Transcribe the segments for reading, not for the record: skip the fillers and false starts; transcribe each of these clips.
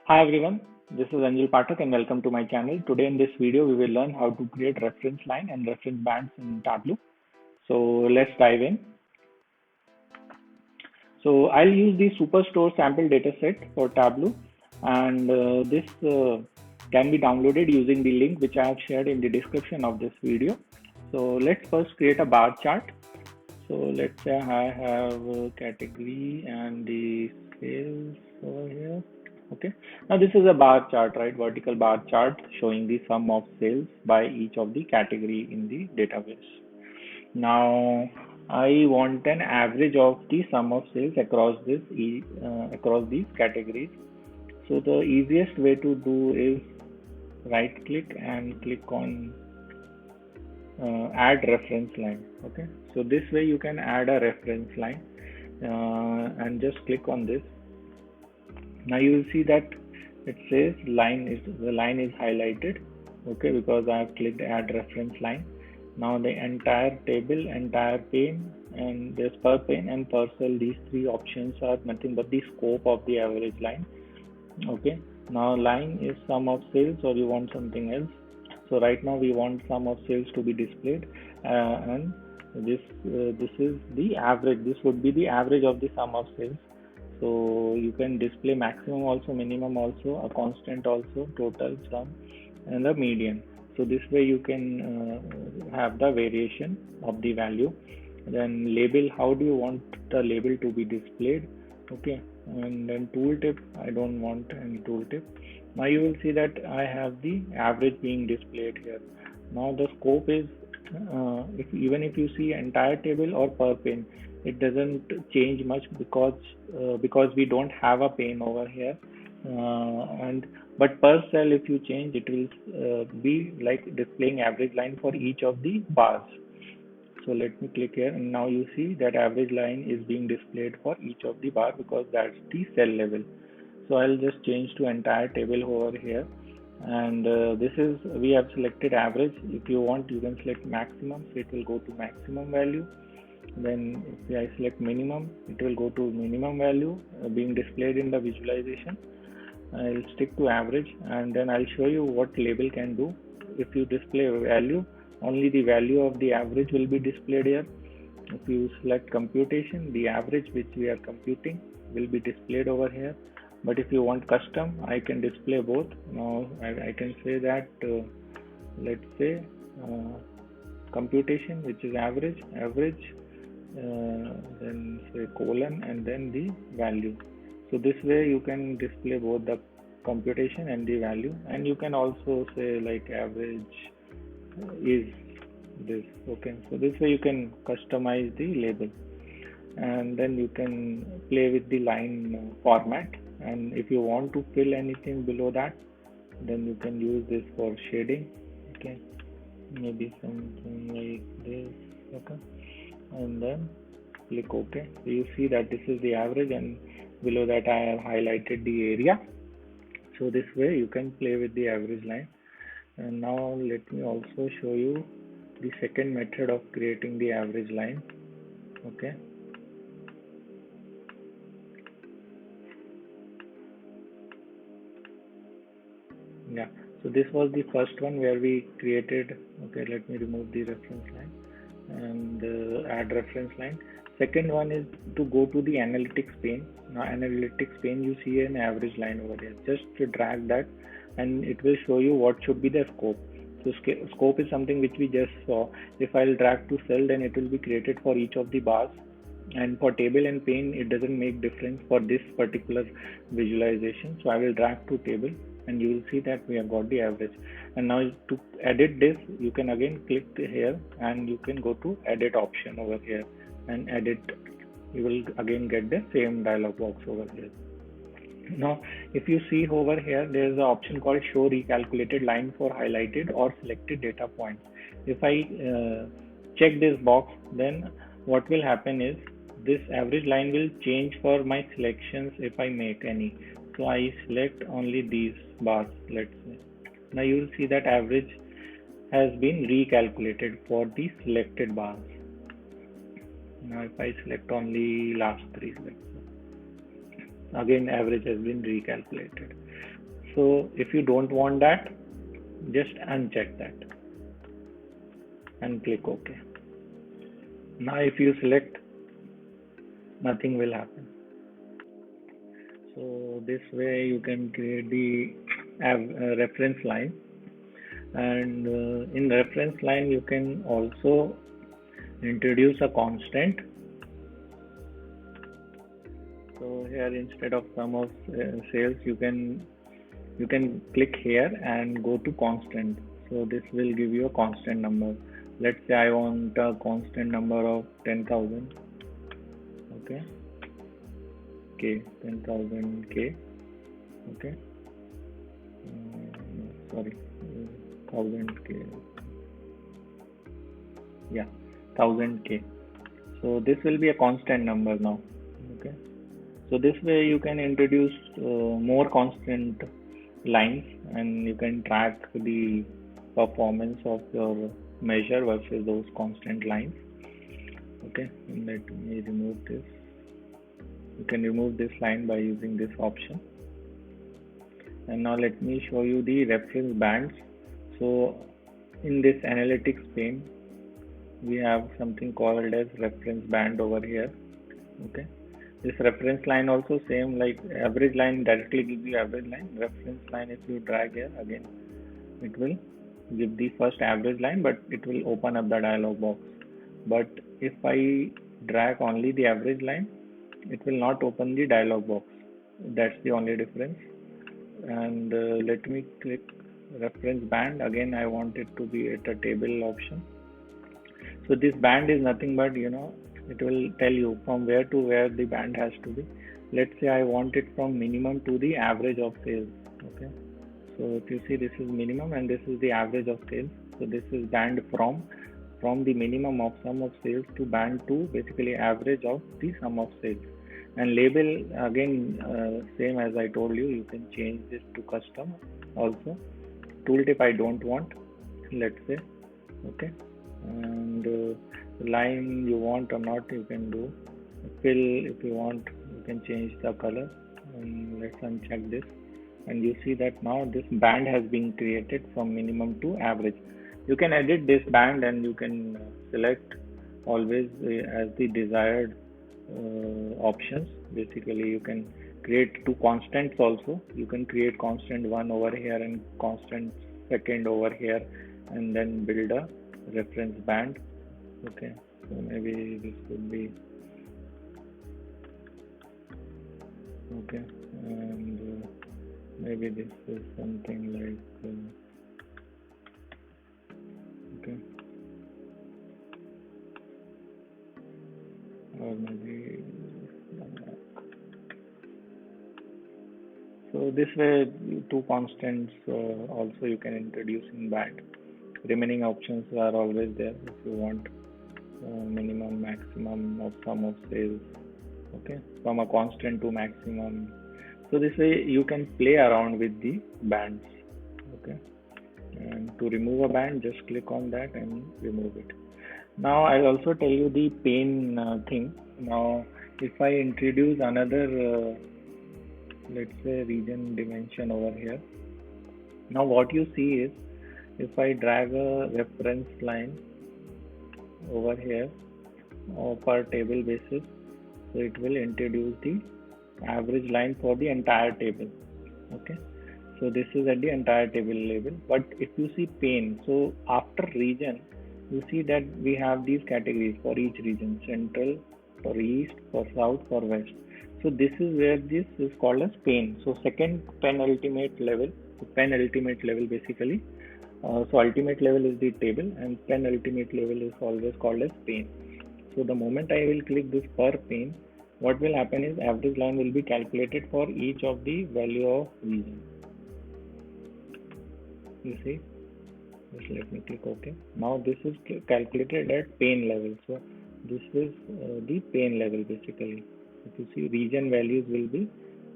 Hi everyone, this is Anjal Pathak and welcome to my channel. Today in this video, we will learn how to create reference line and reference bands in Tableau. So let's dive in. So I'll use the Superstore sample dataset for Tableau, and this can be downloaded using the link which I have shared in the description of this video. So let's first create a bar chart. So let's say I have a category and the sales over here. Okay. Now this is a bar chart, right? Vertical bar chart showing the sum of sales by each of the category in the database. Now I want an average of the sum of sales across across these categories. So the easiest way to do is right click and click on add reference line. Okay, so this way you can add a reference line and just click on this. Now you will see that it says the line is highlighted. Okay, because I have clicked add reference line. Now the entire table, entire pane, and this per pane and per cell, these three options are nothing but the scope of the average line. Okay, now line is sum of sales, or you want something else. So right now we want sum of sales to be displayed, and this is the average. This would be the average of the sum of sales. So you can display maximum also, minimum also, a constant also, total, sum, and the median. So this way you can have the variation of the value. Then label, how do you want the label to be displayed? Okay, and then tooltip, I don't want any tooltip. Now you will see that I have the average being displayed here. Now the scope is even if you see entire table or per pane, it doesn't change much because we don't have a pane over here. And but per cell, if you change, it will be like displaying average line for each of the bars. So let me click here, and now you see that average line is being displayed for each of the bar because that's the cell level. So I'll just change to entire table over here, and this is, we have selected average. If you want, you can select maximum, so it will go to maximum value. Then if I select minimum, it will go to minimum value being displayed in the visualization. I'll stick to average, and then I'll show you what label can do. If you display value, only the value of the average will be displayed here. If you select computation, the average which we are computing will be displayed over here. But if you want custom, I can display both. Now I can say that let's say computation, which is average, then say colon, and then the value. So this way you can display both the computation and the value, and you can also say like average is this. Okay, so this way you can customize the label, and then you can play with the line format. And if you want to fill anything below that, then you can use this for shading. Okay, maybe something like this. Okay, and then click OK. So you see that this is the average, and below that I have highlighted the area. So this way you can play with the average line. And now let me also show you the second method of creating the average line. Okay, yeah, so this was the first one where we created. Okay, let me remove the reference line and add reference line. Second one is to go to the analytics pane. Now analytics pane, you see an average line over here. Just to drag that, and it will show you what should be the scope. So scope is something which we just saw. If I'll drag to cell, then it will be created for each of the bars. And for table and pane, it doesn't make difference for this particular visualization. So I will drag to table, and you will see that we have got the average. And now to edit this, you can again click here, and you can go to edit option over here and edit. You will again get the same dialog box over here. Now if you see over here, there is an option called show recalculated line for highlighted or selected data points. If I check this box, then what will happen is this average line will change for my selections if I make any. So I select only these bars, let's say. Now you will see that average has been recalculated for the selected bars. Now if I select only last three, let's say, again average has been recalculated. So if you don't want that, just uncheck that and click OK. Now if you select, nothing will happen. So this way you can create the reference line, and in reference line you can also introduce a constant. So here, instead of sum of sales, you can click here and go to constant. So this will give you a constant number. Let's say I want a constant number of 10,000. Okay, K, 10,000 K. Okay, sorry, 1000 K. Yeah, 1000 K. So this will be a constant number now. Okay, so this way you can introduce more constant lines, and you can track the performance of your measure versus those constant lines. Okay, and let me remove this. You can remove this line by using this option. And now let me show you the reference bands. So in this analytics pane, we have something called as reference band over here. Okay, this reference line also same like average line directly gives you average line. Reference line, if you drag here again, it will give the first average line, but it will open up the dialog box. But if I drag only the average line, it will not open the dialog box. That's the only difference. And let me click reference band again. I want it to be at a table option. So this band is nothing but, it will tell you from where to where the band has to be. Let's say I want it from minimum to the average of sales. Okay, so if you see, this is minimum and this is the average of sales. So this is band from the minimum of sum of sales to band to basically average of the sum of sales. And label again, same as I told you, you can change this to custom also. Tooltip I don't want, let's say. Okay, and line you want or not, you can do. Fill, if you want, you can change the color. And let's uncheck this, and you see that now this band has been created from minimum to average. You can edit this band, and you can select always as the desired options. Basically, you can create two constants also. You can create constant 1 over here and constant 2 over here, and then build a reference band. Okay, so maybe this could be okay, and maybe this is something like okay, or maybe so this way two constants also you can introduce in band. Remaining options are always there if you want minimum, maximum of sum of sales. Okay, from a constant to maximum. So this way you can play around with the bands. Okay, and to remove a band, just click on that and remove it. Now I'll also tell you the pane thing. Now if I introduce another let's say region dimension over here, now what you see is, if I drag a reference line over here or per table basis, so it will introduce the average line for the entire table. Okay, so this is at the entire table level. But if you see pane, so after region, you see that we have these categories for each region: central, for east, for south, for west. So this is where this is called as pane. So second penultimate level, basically. So ultimate level is the table, and penultimate level is always called as pane. So the moment I will click this per pane, what will happen is average line will be calculated for each of the value of region. You see, just let me click OK. Now this is calculated at pane level. So this is the pane level basically. If you see, region values will be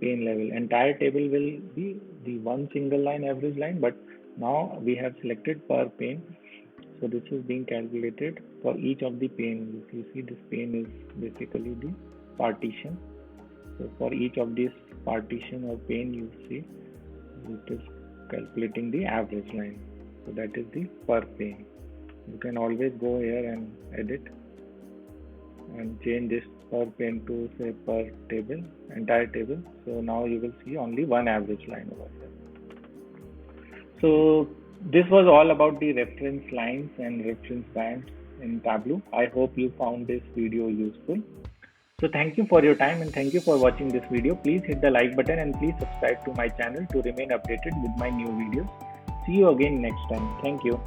pane level. Entire table will be the one single line average line, but now we have selected per pane. So this is being calculated for each of the pane. If you see, this pane is basically the partition. So for each of this partition or pane, you see It is calculating the average line. So that is the per pane. You can always go here and edit and change this per pane to say per table, entire table. So now you will see only one average line over here. So this was all about the reference lines and reference bands in Tableau. I hope you found this video useful. So thank you for your time and thank you for watching this video. Please hit the like button and please subscribe to my channel to remain updated with my new videos. See you again next time. Thank you.